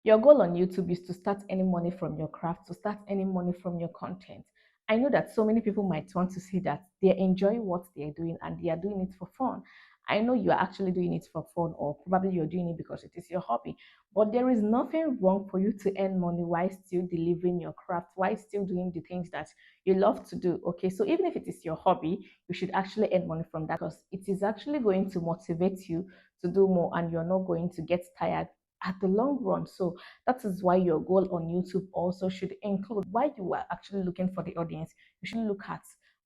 Your goal on YouTube is to start earning money from your craft, to start earning money from your content. I know that so many people might want to see that they enjoy what they're doing and they are doing it for fun. I know you are actually doing it for fun, or probably you're doing it because it is your hobby. But there is nothing wrong for you to earn money while still delivering your craft, while still doing the things that you love to do. Okay, so even if it is your hobby, you should actually earn money from that, because it is actually going to motivate you to do more and you're not going to get tired at the long run. So that is why your goal on YouTube also should include, why you are actually looking for the audience, you should look at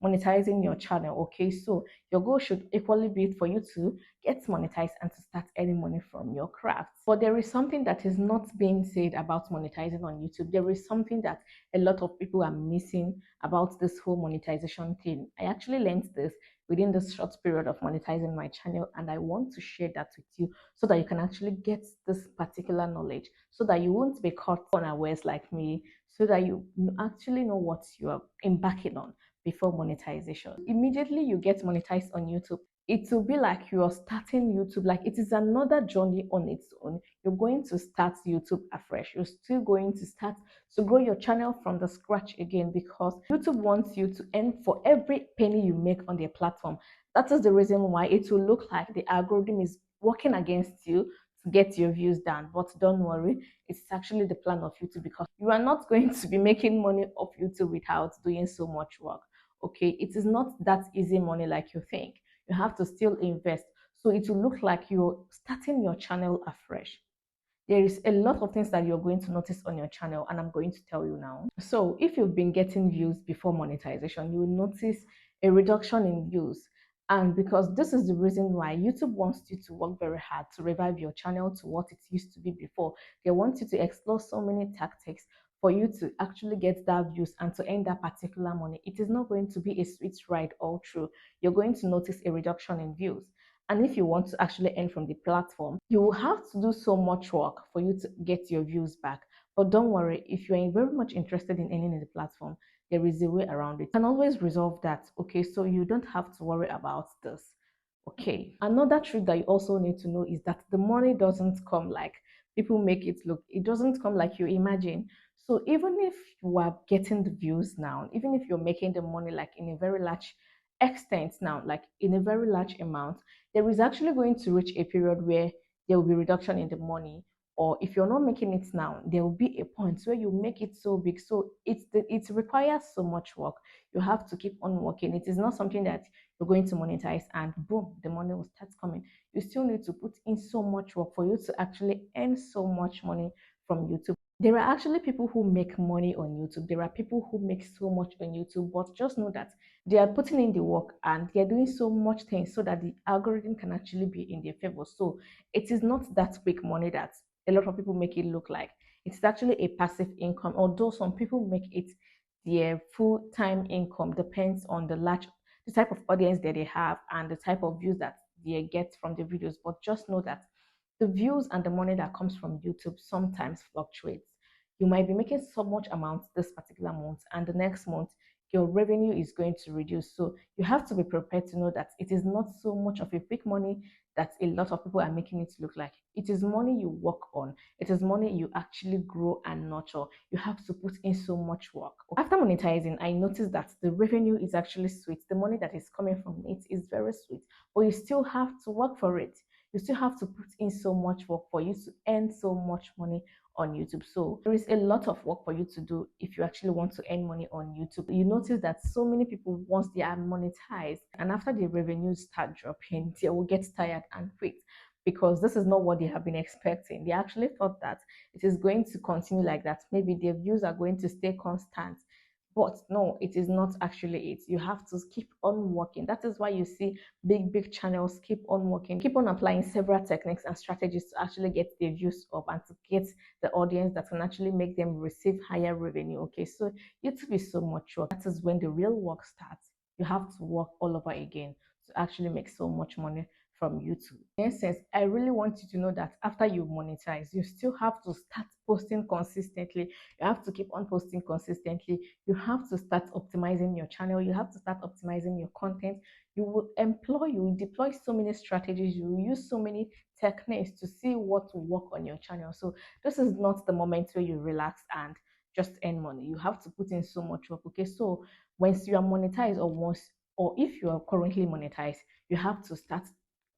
monetizing your channel. Okay, so your goal should equally be for you to get monetized and to start earning money from your craft. But there is something that is not being said about monetizing on YouTube. There is something that a lot of people are missing about this whole monetization thing. I actually learned this within this short period of monetizing my channel, and I want to share that with you so that you can actually get this particular knowledge, so that you won't be caught unawares like me, so that you actually know what you are embarking on before monetization. Immediately you get monetized on YouTube, it will be like you are starting YouTube, like it is another journey on its own. You're going to start YouTube afresh. You're still going to start to grow your channel from the scratch again, because YouTube wants you to earn for every penny you make on their platform. That is the reason why it will look like the algorithm is working against you to get your views down. But don't worry, it's actually the plan of YouTube, because you are not going to be making money off YouTube without doing so much work. Okay, it is not that easy money like you think. You have to still invest. So it will look like you're starting your channel afresh. There is a lot of things that you're going to notice on your channel, and I'm going to tell you now. So if you've been getting views before monetization, you will notice a reduction in views. And because this is the reason why YouTube wants you to work very hard to revive your channel to what it used to be before. They want you to explore so many tactics for you to actually get that views and to earn that particular money. It is not going to be a sweet ride all through. You're going to notice a reduction in views. And if you want to actually earn from the platform, you will have to do so much work for you to get your views back. But don't worry, if you're very much interested in earning in the platform, there is a way around it. You can always resolve that. Okay, so you don't have to worry about this. Okay, another truth that you also need to know is that the money doesn't come like people make it look. It doesn't come like you imagine. So even if you are getting the views now, even if you're making the money like in a very large extent now, like in a very large amount, there is actually going to reach a period where there will be reduction in the money. Or if you're not making it now, there will be a point where you make it so big. So it requires so much work. You have to keep on working. It is not something that you're going to monetize and boom, the money will start coming. You still need to put in so much work for you to actually earn so much money from YouTube. There are actually people who make money on YouTube. There are people who make so much on YouTube, but just know that they are putting in the work and they are doing so much things so that the algorithm can actually be in their favor. So it is not that quick money that a lot of people make it look like. It's actually a passive income, although some people make it their full-time income. Depends on the type of audience that they have and the type of views that they get from the videos. But just know that the views and the money that comes from YouTube sometimes fluctuates. You might be making so much amount this particular month, and the next month your revenue is going to reduce. So you have to be prepared to know that it is not so much of a quick money that a lot of people are making it look like. It is money you work on. It is money you actually grow and nurture. You have to put in so much work. After monetizing, I noticed that the revenue is actually sweet. The money that is coming from it is very sweet, but you still have to work for it. You still have to put in so much work for you to earn so much money on YouTube. So there is a lot of work for you to do if you actually want to earn money on YouTube. You notice that so many people, once they are monetized and after the revenues start dropping, they will get tired and quit, because this is not what they have been expecting. They actually thought that it is going to continue like that. Maybe their views are going to stay constant. But no, it is not actually it. You have to keep on working. That is why you see big channels keep on working, keep on applying several techniques and strategies to actually get their views up and to get the audience that can actually make them receive higher revenue. Okay, so YouTube is so much work. That is when the real work starts. You have to work all over again to actually make so much money from YouTube. In essence, I really want you to know that after you monetize, you still have to start posting consistently. You have to keep on posting consistently. You have to start optimizing your channel. You have to start optimizing your content. You will deploy so many strategies. You will use so many techniques to see what will work on your channel. So this is not the moment where you relax and just earn money. You have to put in so much work. Okay, so once you are monetized, or if you are currently monetized, you have to start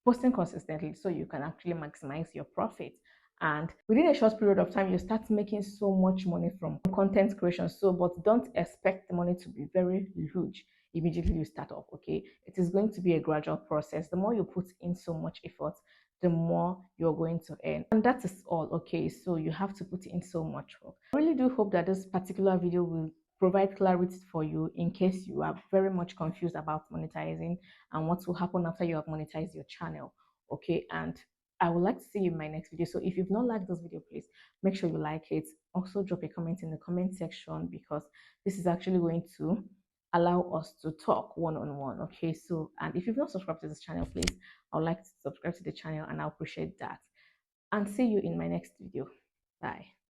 posting consistently so you can actually maximize your profit. And within a short period of time, you start making so much money from content creation. So, but don't expect the money to be very huge immediately you start off. Okay, it is going to be a gradual process. The more you put in so much effort, the more you're going to earn. And that is all. Okay, so you have to put in so much work. I really do hope that this particular video will provide clarity for you in case you are very much confused about monetizing and what will happen after you have monetized your channel. Okay, and I would like to see you in my next video. So if you've not liked this video, please make sure you like it. Also drop a comment in the comment section, because this is actually going to allow us to talk one-on-one. Okay, so, and if you've not subscribed to this channel, please, I would like to subscribe to the channel, and I'll appreciate that. And see you in my next video. Bye.